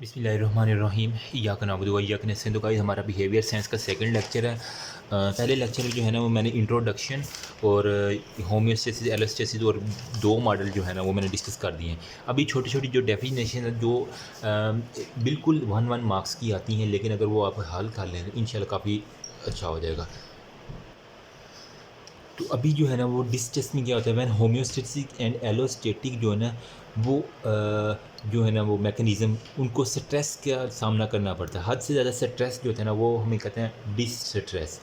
बिस्मिल्लाहिर्रहमानिर्रहीम इय्याका नअबुदु व इय्याका नस्तईन। तो गाइस हमारा बिहेवियर साइंस का सेकंड लेक्चर है। पहले लेक्चर में जो है ना वो मैंने इंट्रोडक्शन और होम्योस्टेसिस एलोस्टेसिस और दो मॉडल जो है ना वो मैंने डिस्कस कर दिए हैं। अभी छोटी छोटी जो डेफिनेशन है जो बिल्कुल वन मार्क्स की आती हैं, लेकिन अगर वो आप हल कर लें इंशाल्लाह काफ़ी अच्छा हो जाएगा। तो अभी जो है ना वो डिस्टेंस में क्या होता है, वैन होम्योस्टेटिक एंड एलोस्टेटिक जो है ना वो जो है ना वो मैकेनिज़्म उनको स्ट्रेस का सामना करना पड़ता है। हद से ज़्यादा स्ट्रेस जो होता है ना वो हमें कहते हैं distress.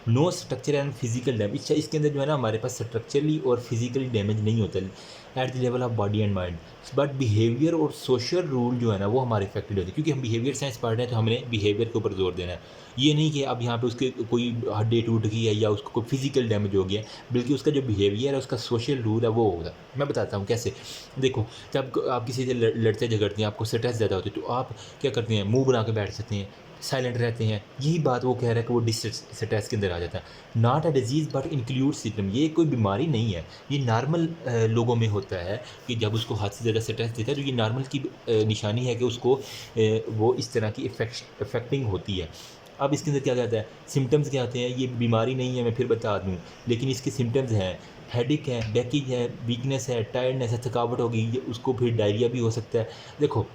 No structure and physical damage, इसके अंदर जो है ना हमारे पास स्ट्रक्चरली और फिजिकली डैमेज नहीं होता at the level of body and mind, but behaviour और सोशल रूल जो है ना वो हमारे इफेक्टेड होते हैं। क्योंकि हम बिहेवियर साइंस पढ़ रहे हैं तो हमने बिहेवियर के ऊपर जोर देना है। ये नहीं कि अब यहाँ पे उसके कोई हड्डी टूट गई है या उसको कोई फिजिकल डैमेज हो गया है, बल्कि उसका जो बिहेवियर है उसका सोशल रूल है वो होगा। मैं बताता हूँ कैसे। देखो, जब आप किसी से लड़ते झगड़ते हैं, आपको स्ट्रेस ज़्यादा होती है, तो आप क्या करते हैं, मुंह बना के बैठ सकते हैं, साइलेंट रहते हैं। यही बात वो कह रहा है कि वो डिस्ट्रेस के अंदर आ जाता है। Not a disease but include symptom, ये कोई बीमारी नहीं है, ये नॉर्मल लोगों में होता है कि जब उसको हद से ज़्यादा स्ट्रेस देता है तो ये नॉर्मल की निशानी है कि उसको वो इस तरह की इफेक्टिंग होती है। अब इसके अंदर क्या कहता है, सिम्टम्स क्या आते हैं, ये बीमारी नहीं है मैं फिर बता दूँ, लेकिन इसके सिम्टम्स हैं, हेडेक है, बैकिंग है, वीकनेस है, टायर्डनेस है, थकावट होगी, उसको फिर डायरिया भी हो सकता है। देखो,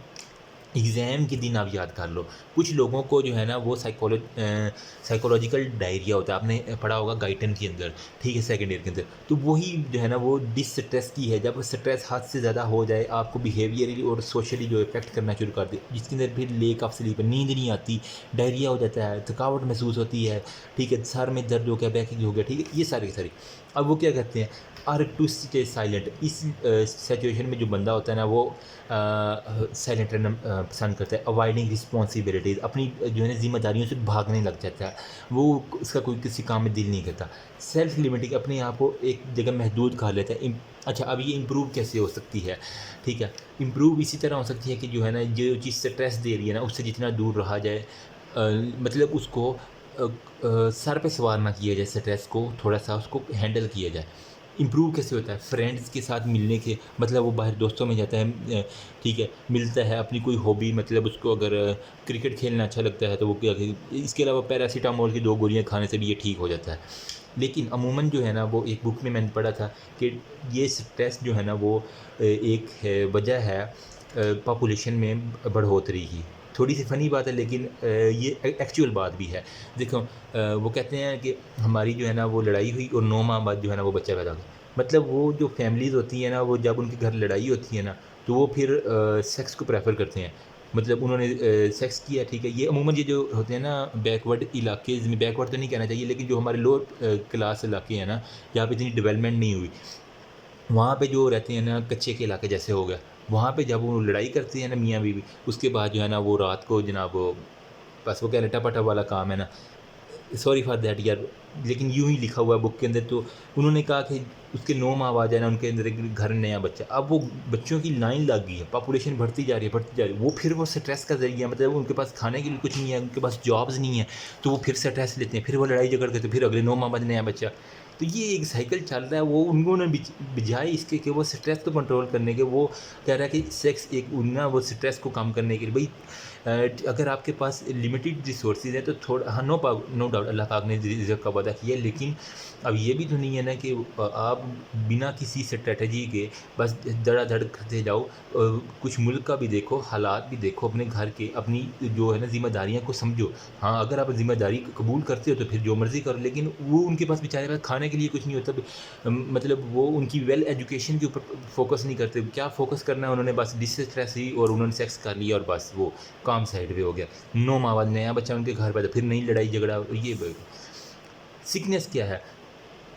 एग्ज़ाम के दिन आप याद कर लो, कुछ लोगों को जो है ना वो साइकोलॉजिकल डायरिया होता है, आपने पढ़ा होगा गाइडन के अंदर, ठीक है, सेकेंड ईयर के अंदर। तो वही जो है ना वो डिस्ट्रेस की है, जब स्ट्रेस हद से ज़्यादा हो जाए आपको बिहेवियरली और सोशली जो इफेक्ट करना शुरू कर दे, जिसके अंदर फिर लेक ऑफ स्लीप, नींद नहीं आती, डायरिया हो जाता है, थकावट महसूस होती है, ठीक है, सर में दर्द हो गया, बैकिंग हो गया, ठीक है, ये सारी सारी। अब वो क्या कहते हैं, आर टू स्टे साइलेंट। इस सिचुएशन में जो बंदा होता है ना वो साइलेंट रहना पसंद करता है। अवॉइडिंग रिस्पॉन्सिबिलिटीज़, अपनी जो है ना जिम्मेदारियों से भागने लग जाता है, वो उसका कोई किसी काम में दिल नहीं करता। सेल्फ लिमिटिंग, अपने आप को एक जगह महदूद कर लेता है। अच्छा, अब ये इम्प्रूव कैसे हो सकती है, ठीक है, इम्प्रूव इसी तरह हो सकती है कि जो है ना जो चीज़ स्ट्रेस दे रही है ना उससे जितना दूर रहा जाए, मतलब उसको सर पे सवार ना किया जाए, स्ट्रेस को थोड़ा सा उसको हैंडल किया जाए। इम्प्रूव कैसे होता है, फ्रेंड्स के साथ मिलने के, मतलब वो बाहर दोस्तों में जाता है, ठीक है, मिलता है, अपनी कोई हॉबी, मतलब उसको अगर क्रिकेट खेलना अच्छा लगता है तो वो क्या, इसके अलावा पैरासीटामोल की 2 गोलियाँ खाने से भी ये ठीक हो जाता है। लेकिन अमूमन जो है ना वो एक बुक में मैंने पढ़ा था कि ये स्ट्रेस जो है ना वो एक वजह है पॉपुलेशन में बढ़ोतरी की। थोड़ी सी फ़नी बात है, लेकिन ये एक्चुअल बात भी है। देखो, वो कहते हैं कि हमारी जो है ना वो लड़ाई हुई और 9 माह बाद जो है ना वो बच्चा पैदा हो गया। मतलब वो जो फैमिलीज़ होती हैं ना, वो जब उनके घर लड़ाई होती है ना तो वो फिर सेक्स को प्रेफर करते हैं। मतलब उन्होंने सेक्स किया, ठीक है, ये अमूमन ये जो होते हैं ना बैकवर्ड इलाके में, बैकवर्ड तो नहीं कहना चाहिए, लेकिन जो हमारे लोअर क्लास इलाके हैं ना, जहाँ पे इतनी डेवलपमेंट नहीं हुई, वहाँ पे जो रहते हैं ना कच्चे के इलाके जैसे हो गया, वहाँ पे जब वो लड़ाई करते हैं ना मियाँ बीवी, उसके बाद जो है ना वो रात को जनाब बस वो कह रहे टपा टप वाला काम है ना, सॉरी फॉर दैट यार, लेकिन यूँ ही लिखा हुआ है बुक के अंदर। तो उन्होंने कहा कि उसके 9 माह बाद है ना उनके अंदर एक घर नया बच्चा, अब वो बच्चों की लाइन लग गई है, पॉपुलेशन बढ़ती जा रही है, बढ़ती जा रही है, वो फिर वो स्ट्रेस का ज़रिया, मतलब उनके पास खाने के लिए कुछ नहीं है, उनके पास जॉब्स नहीं है, तो वो फिर स्ट्रेस लेते हैं, फिर वो लड़ाई झगड़ करते, फिर अगले 9 माह बाद नया बच्चा। तो ये एक साइकिल चल रहा है। वो उन्होंने बजाय इसके कि वो स्ट्रेस को कंट्रोल करने के, वो कह रहा है कि सेक्स एक ना वो स्ट्रेस को कम करने के लिए भाई, अगर आपके पास लिमिटेड रिसोर्सेज है तो थोड़ा, हाँ, नो डाउट अल्लाह पाक ने रिज़्क का वादा किया, लेकिन अब ये भी तो नहीं है ना कि आप बिना किसी स्ट्रेटजी के बस धड़ाधड़ करते जाओ। कुछ मुल्क का भी देखो, हालात भी देखो, अपने घर के, अपनी जो है ना ज़िम्मेदारियाँ को समझो। हाँ, अगर आप ज़िम्मेदारी कबूल करते हो तो फिर जो मर्ज़ी करो, लेकिन वो उनके पास बेचारे पास खाने के लिए कुछ नहीं होता। मतलब वो उनकी वेल एजुकेशन के ऊपर फोकस नहीं करते। क्या फोकस करना है उन्होंने, बस डिस्ट्रेस ही और उन्होंने सेक्स कर लिया और बस वो काम साइड पे हो गया। 9 माह बाद नया बच्चा उनके घर पैदा, फिर नई लड़ाई झगड़ा। ये सिकनेस क्या है,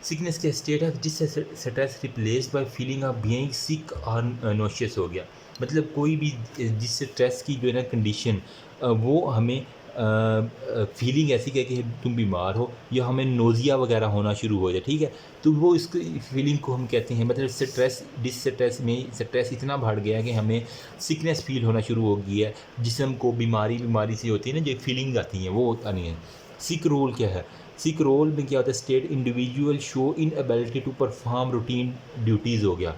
सिकनेस के स्टेट है जिससे stress replaced by feeling of being sick और नोशियस हो गया। मतलब कोई भी जिससे स्ट्रेस की जो है ना कंडीशन, वो हमें फीलिंग ऐसी है कि तुम बीमार हो या हमें नोज़िया वगैरह होना शुरू हो जाए, ठीक है, तो वो इसकी फीलिंग को हम कहते हैं, मतलब स्ट्रेस, डिस्ट्रेस में स्ट्रेस इतना बढ़ गया है कि हमें सिकनेस फील होना शुरू हो गई है, जिस्म को बीमारी सी होती है ना, जो फीलिंग आती हैं वो आनी है। सिक रोल क्या है, सिक रोल में क्या होता है, state individual show inability to perform routine duties हो गया।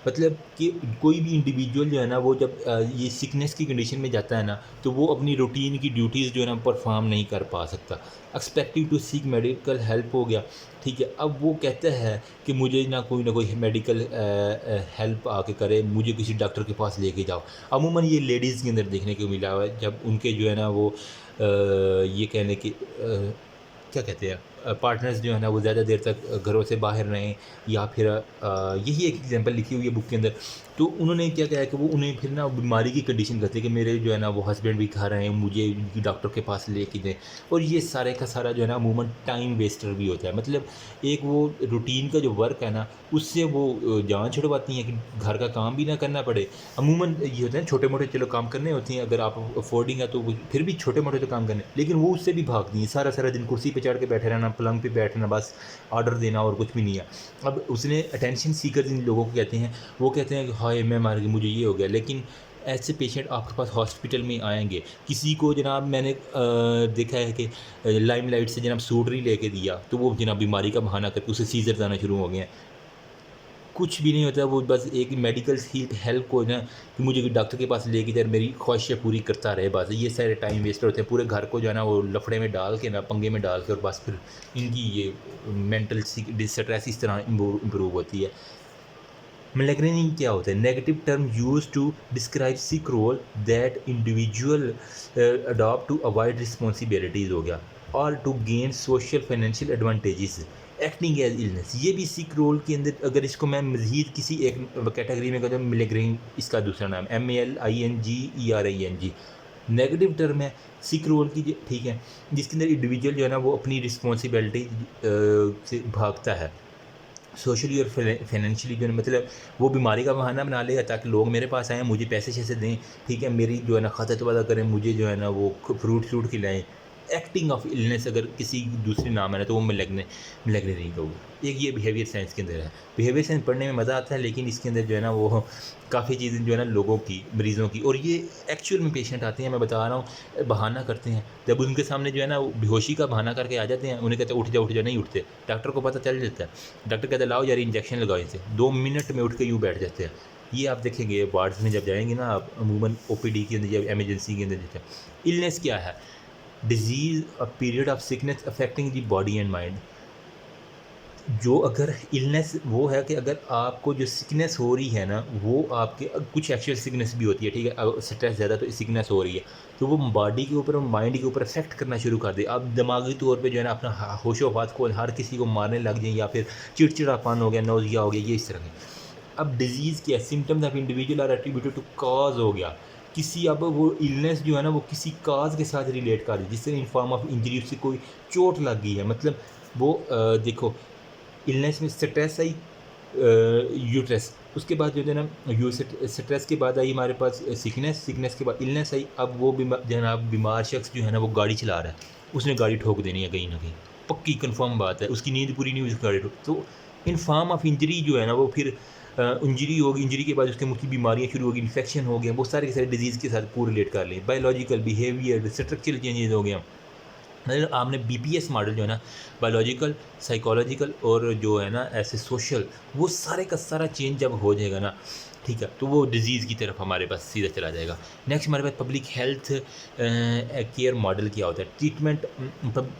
मतलब कि कोई भी इंडिविजुअल जो है ना वो जब ये सिकनेस की कंडीशन में जाता है ना, तो वो अपनी रूटीन की ड्यूटीज़ जो है ना परफॉर्म नहीं कर पा सकता। Expecting to seek medical help हो गया, ठीक है। अब वो कहता है कि मुझे ना कोई मेडिकल हेल्प आके करे, मुझे किसी डॉक्टर के पास लेके जाओ। अमूमन ये लेडीज़ के अंदर देखने को मिला हुआ है, जब उनके जो है ना वो ये कहने की क्या कहते हैं पार्टनर्स जो है ना वो ज़्यादा देर तक घरों से बाहर रहें, या फिर यही एक एग्जांपल लिखी हुई है बुक के अंदर। तो उन्होंने क्या किया है कि वो उन्हें फिर ना बीमारी की कंडीशन करते हैं कि मेरे जो है ना वो हस्बैंड भी खा रहे हैं, मुझे उनकी डॉक्टर के पास लेके दें। और ये सारे का सारा जो है ना अमूमन टाइम वेस्टर भी होता है। मतलब एक वो रूटीन का जो वर्क है ना, उससे वो जान छुड़वाती हैं कि घर का काम भी ना करना पड़े। अमूमन ये होता है छोटे मोटे चलो काम करने होते हैं, अगर आप अफोर्डिंग है तो फिर भी छोटे मोटे तो काम करने, लेकिन वो उससे भी भागती हैं। सारा सारा दिन कुर्सी पे चढ़ के बैठे रहना, पलंग पे बैठना, बस ऑर्डर देना और कुछ भी नहीं है। अब उसने अटेंशन सीकर जिन लोगों को कहते हैं, वो कहते हैं कि हाय मैं मार गई, मुझे ये हो गया। लेकिन ऐसे पेशेंट आपके पास हॉस्पिटल में आएंगे। किसी को जनाब मैंने देखा है कि लाइमलाइट से जनाब सूट नहीं लेके दिया, तो वो जनाब बीमारी का बहाना करके उसे सीजर आना शुरू हो गए हैं। कुछ भी नहीं होता, वो बस एक मेडिकल हेल्प को ना कि मुझे डॉक्टर के पास लेके जाए, मेरी ख्वाहिशें पूरी करता रहे, बस ये सारे टाइम वेस्ट होते हैं। पूरे घर को जो है ना वो लफड़े में डाल के ना, पंगे में डाल के, और बस फिर इनकी ये मेंटल स्ट्रेस इस तरह इम्प्रूव होती है। Malignity क्या होता है? Negative term use to describe sick role that individual adopt to avoid responsibilities हो गया, और to gain social financial advantages. Acting as illness, ये भी सिक रोल के अंदर, अगर इसको मैं मज़ीद किसी एक कैटेगरी में कहता हूँ, मिलेग्रीन इसका दूसरा नाम MALINGERING। नेगेटिव टर्म है सिक रोल की, ठीक है, जिसके अंदर इंडिविजुअल जो है ना वो अपनी रिस्पॉन्सिबिलिटी से भागता है। सोशली और फाइनेंशियली जो है, मतलब वो बीमारी का बहाना बना लेगा ताकि लोग मेरे पास आएँ, मुझे पैसे शैसे दें, ठीक है, मेरी जो है ना खतत वादा करें, मुझे जो है ना वो फ्रूट खिलाएँ। एक्टिंग ऑफ इलनेस अगर किसी दूसरे नाम है ना, तो वो मैं लगने नहीं कहूँगा। एक ये बिहेवियर साइंस के अंदर है। बिहेवियर साइंस पढ़ने में मज़ा आता है, लेकिन इसके अंदर जो है ना वो काफ़ी चीज़ें जो है ना लोगों की, मरीज़ों की, और ये एक्चुअल में पेशेंट आते हैं, मैं बता रहा हूँ, बहाना करते हैं। जब उनके सामने जो है ना वो बेहोशी का बहाना करके आ जाते हैं, उन्हें कहते हैं उठ जा, नहीं उठते। डॉक्टर को पता चल जाता है, डॉक्टर कहता है लाओ यार इंजेक्शन लगाओ इनसे, 2 मिनट में उठ के यूँ बैठ जाते हैं। ये आप देखेंगे वार्ड्स में जब जाएंगे ना आप, अमूमन OPD के अंदर या एमरजेंसी के अंदर जाते हैं। इलनेस क्या है? Disease a period of sickness affecting the body and mind. जो अगर इलनेस वो है कि अगर आपको जो सिकनेस हो रही है ना, वो आपके कुछ एक्चुअल सिकनेस भी होती है, ठीक है, अगर स्ट्रेस ज़्यादा तो सिकनेस हो रही है, तो वो बॉडी के ऊपर और माइंड के ऊपर इफेक्ट करना शुरू कर दे। आप दिमागी तौर पे जो है ना अपना होशो-हवास को हर किसी को मारने लग जाएँ, या फिर चिड़चिड़ापन हो गया, नौज़िया हो गया, ये इस तरह के। अब डिजीज़ क्या है? Symptoms of individual are attributed to cause हो गया। किसी, अब वो इलनेस जो है ना वो किसी काज के साथ रिलेट कर दी, जिससे इन फॉर्म ऑफ इंजरी, उससे कोई चोट लग गई है, मतलब वो देखो इलनेस में स्ट्रेस आई, यूट्रस, उसके बाद जो है ना स्ट्रेस के बाद आई हमारे पास सिकनेस के बाद इलनेस आई। अब वो जनाब बीमार शख्स जो है ना वो गाड़ी चला रहा है, उसने गाड़ी ठोक देनी है कहीं ना कहीं, पक्की कंफर्म बात है, उसकी नींद पूरी नहीं हुई, उसकी गाड़ी ठोक, तो इन फॉर्म ऑफ इंजरी जो है ना वो फिर इंजरी होगी, इंजरी के बाद उसके मुख्य बीमारियाँ शुरू होगी, इन्फेक्शन हो गया, वो सारे के सारे डिजीज़ के साथ को रिलेट कर लें। बायोलॉजिकल, बिहेवियर, स्ट्रक्चरल चेंजेस हो गया। मतलब आपने BPS मॉडल जो है ना, बायोलॉजिकल, साइकोलॉजिकल और जो है ना ऐसे सोशल, वो सारे का सारा चेंज जब हो जाएगा ना, ठीक है, तो वो डिज़ीज़ की तरफ हमारे पास सीधा चला जाएगा। नेक्स्ट हमारे पास पब्लिक हेल्थ केयर मॉडल क्या होता है? ट्रीटमेंट,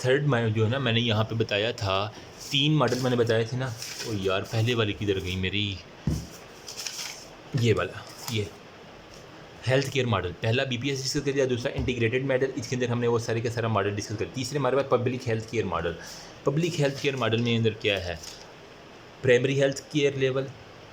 थर्ड जो है ना मैंने यहाँ पे बताया था, 3 मॉडल मैंने बताए थे ना। ओ यार पहले वाली किधर गई मेरी, ये वाला, ये हेल्थ केयर मॉडल, पहला BPS डिस्कस कर दिया, दूसरा इंटीग्रेटेड मॉडल, इसके अंदर हमने वो सारे का सारा मॉडल डिस्कस कर। तीसरे हमारे पास public health care model. Public health care model में अंदर क्या है? Primary health care level,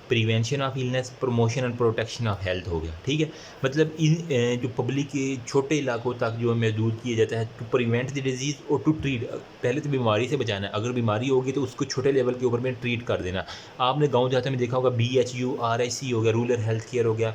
prevention of illness, promotion and protection of health हो गया, ठीक है। मतलब इन जो पब्लिक के छोटे इलाकों तक जो महदूद किया जाता है, टू प्रिवेंट द डिजीज़ और टू ट्रीट। पहले तो बीमारी से बचाना है, अगर बीमारी होगी तो उसको छोटे लेवल के ऊपर में ट्रीट कर देना। आपने गाँव देहात में देखा होगा BHU RIC हो गया, रूरल हेल्थ केयर हो गया,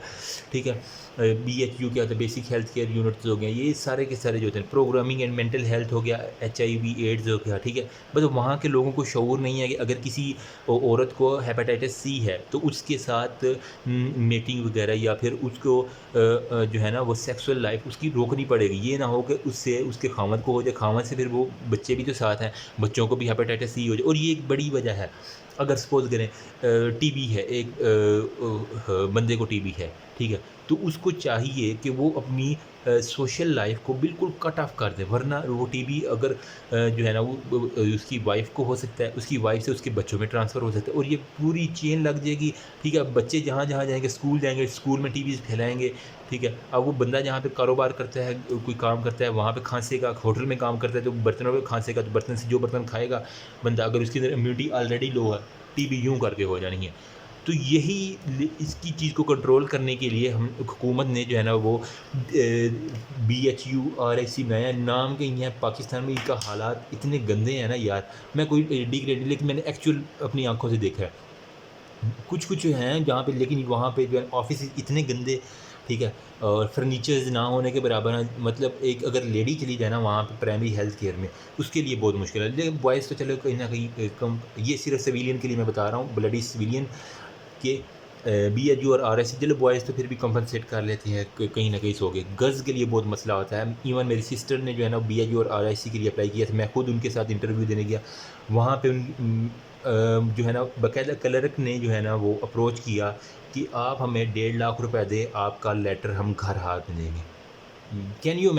ठीक है। BHU क्या होता है? बेसिक हेल्थ केयर यूनिट्स हो गए, ये सारे के सारे जो होते हैं। प्रोग्रामिंग एंड मेंटल हेल्थ हो गया, HIV AIDS हो गया, ठीक है। बस वहाँ के लोगों को शऊर नहीं है कि अगर किसी औरत को हेपेटाइटिस C है तो उसके साथ मेटिंग वगैरह, या फिर उसको जो है ना वो सेक्सुअल लाइफ उसकी रोकनी पड़ेगी। ये ना हो कि उससे उसके खामद को हो जाए, खामद से फिर वो बच्चे भी तो साथ हैं, बच्चों को भी हेपेटाइटिस C हो जाए, और ये एक बड़ी वजह है। अगर सपोज़ करें टीबी है, एक बंदे को टीबी है, ठीक है? तो उसको चाहिए कि वो अपनी सोशल लाइफ़ को बिल्कुल कट ऑफ कर दे, वरना वो टीबी अगर जो है ना वो उसकी वाइफ़ को हो सकता है, उसकी वाइफ़ से उसके बच्चों में ट्रांसफ़र हो सकता है और ये पूरी चेन लग जाएगी, ठीक है? बच्चे जहाँ-जहाँ जाएँगे, स्कूल में टीबी फैलाएँगे, ठीक है? अब वो बंदा जहाँ पे कारोबार करता है, कोई काम करता है, वहाँ पे खाँसेगा, होटल में काम करता है तो बर्तनों पे खाँसेगा, तो बर्तन से जो बर्तन खाएगा बंदा, अगर उसके अंदर इम्यूनिटी ऑलरेडी लो है, टीबी यूँ करके हो जानी है। तो यही इसकी चीज़ को कंट्रोल करने के लिए हम हुकूमत ने जो है ना वो BHURIC बनाया, नाम के ही हैं। पाकिस्तान में इनका हालात इतने गंदे हैं ना यार, मैं कोई डिग्रेड, लेकिन मैंने एक्चुअल अपनी आंखों से देखा है। कुछ हैं जहाँ पे, लेकिन वहाँ पे जो है ऑफिस इतने गंदे, ठीक है? और फर्नीचर्स ना होने के बराबर हैं। मतलब एक अगर लेडी चली जाए ना वहाँ पे प्राइमरी हेल्थ केयर में, उसके लिए बहुत मुश्किल है। लेकिन बॉयज़ तो चलो कहीं न कहीं कम, ये सिर्फ सिविलियन के लिए मैं बता रहा हूँ, ब्लडी सिविलियन के BHU और RSC, चलो बॉयज़ तो फिर भी कंपनसेट कर लेते हैं, कहीं न कहीं सो गए। गर्ल्स के लिए बहुत मसला होता है। इवन मेरी सिस्टर ने जो है ना BHU और RSC के लिए अप्लाई किया था, मैं खुद उनके साथ इंटरव्यू देने गया। वहाँ पे जो है ना बाकायदा क्लर्क ने जो है ना वो अप्रोच किया कि आप हमें 1.5 लाख रुपए दें, आपका लेटर हम घर हाथ में देंगे। Can you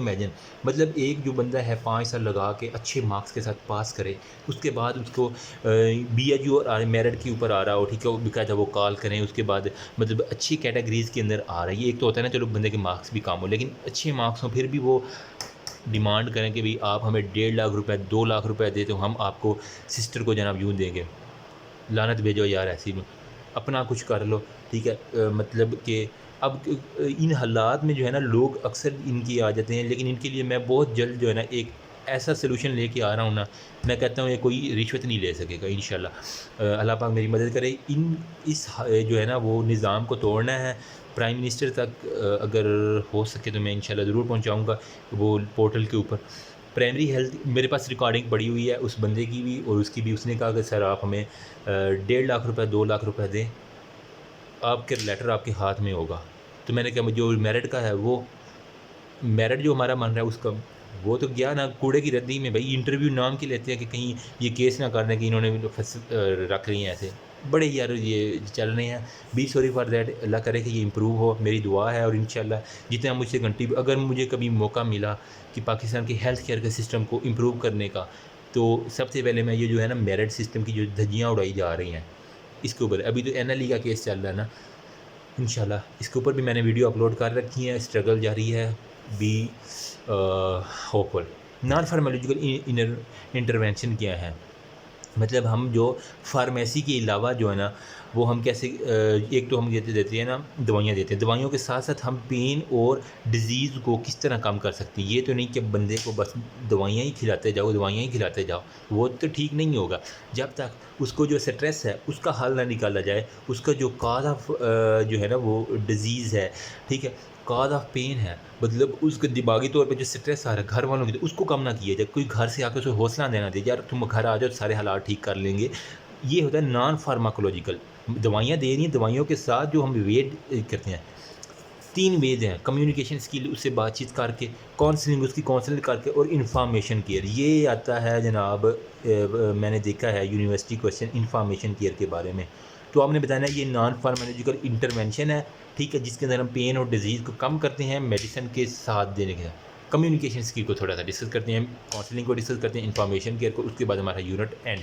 imagine? मतलब एक जो बंदा है 5 साल लगा के अच्छे मार्क्स के साथ पास करे, उसके बाद उसको BHU और मेरिट के ऊपर आ रहा हो, ठीक है? वो बाकायदा वो कॉल करें, उसके बाद मतलब अच्छी कैटेगरीज़ के अंदर आ रहा है। ये एक तो होता है ना, चलो बंदे के मार्क्स भी कम हो, लेकिन अच्छे मार्क्स हों फिर भी वो डिमांड करें कि भई आप हमें 1.5 लाख रुपए, 2 लाख रुपए दें तो हम आपको सिस्टर को जनाब यूँ देंगे। लानत भेजो यार ऐसी में, अपना कुछ कर लो, ठीक है? मतलब कि अब इन हालात में जो है ना लोग अक्सर इनकी आ जाते हैं, लेकिन इनके लिए मैं बहुत जल्द जो है ना एक ऐसा सॉल्यूशन लेके आ रहा हूँ ना, मैं कहता हूँ ये कोई रिश्वत नहीं ले सकेगा इंशाल्लाह। अल्लाह पाक मेरी मदद करे। जो है ना वो निज़ाम को तोड़ना है। प्राइम मिनिस्टर तक अगर हो सके तो मैं इंशाल्लाह ज़रूर पहुँचाऊँगा वो पोर्टल के ऊपर। प्राइमरी हेल्थ, मेरे पास रिकॉर्डिंग पड़ी हुई है उस बंदे की भी और उसकी भी। उसने कहा कि सर आप हमें 1.5 लाख रुपए, 2 लाख रुपए दें, आपके लेटर आपके हाथ में होगा। तो मैंने कहा जो मेरिट का है वो, मेरिट जो हमारा मन रहा है उसका, वो तो गया ना कूड़े की रद्दी में। भाई इंटरव्यू नाम की लेते हैं कि कहीं ये केस ना कर दें कि इन्होंने रख रही हैं ऐसे। बड़े यार ये चल रहे हैं। Be sorry for that. अल्लाह करे कि ये इम्प्रूव हो, मेरी दुआ है। और इंशाल्लाह जितना मुझसे अगर मुझे कभी मौका मिला कि पाकिस्तान के हेल्थ केयर के सिस्टम को इम्प्रूव करने का, तो सबसे पहले मैं ये जो है ना मेरिट सिस्टम की जो धज्जियाँ उड़ाई जा रही हैं इसके ऊपर, अभी तो NLE का केस चल रहा है ना, इंशाल्लाह इसके ऊपर भी मैंने वीडियो अपलोड कर रखी है। स्ट्रगल जारी है। Be hopeful. Non pharmacological intervention क्या है? मतलब हम जो फार्मेसी के अलावा जो है ना वो हम कैसे एक तो हम ये देते हैं ना, दवाइयाँ देते हैं, दवाइयों के साथ साथ हम पेन और डिज़ीज़ को किस तरह कम कर सकते हैं। ये तो नहीं कि बंदे को बस दवाइयाँ ही खिलाते जाओ, दवाइयाँ ही खिलाते जाओ, वो तो ठीक नहीं होगा। जब तक उसको जो स्ट्रेस है उसका हल ना निकाला जाए, उसका जो काज़ ऑफ जो है ना वो डिज़ीज़ है, ठीक है, कॉज ऑफ पेन है, मतलब उसके दिमागी तौर पे जो स्ट्रेस आ रहा है घर वालों की, तो उसको कम ना किया जाए। कोई घर से आकर उसे हौसला देना दे, यार तुम घर आ जाओ सारे हालात ठीक कर लेंगे। ये होता है नॉन फार्माकोलॉजिकल। दवाइयाँ दे रही हैं, दवाइयों के साथ जो हम वेट करते हैं, 3 वेज हैं। कम्युनिकेशन स्किल, उससे बातचीत करके, काउंसलिंग, उसकी काउंसलिंग करके, और इन्फॉर्मेशन केयर। ये आता है जनाब मैंने देखा है यूनिवर्सिटी क्वेश्चन इन्फॉर्मेशन केयर के बारे में। तो आपने बताया ये नॉन फार्माकोलॉजिकल इंटरवेंशन है, ठीक है, जिसके अंदर हम पेन और डिजीज़ को कम करते हैं मेडिसिन के साथ देने के। कम्युनिकेशन स्किल को थोड़ा सा डिस्कस करते हैं, काउंसलिंग को डिस्कस करते हैं, इन्फॉर्मेशन केयर को, उसके बाद हमारा यूनिट एंड।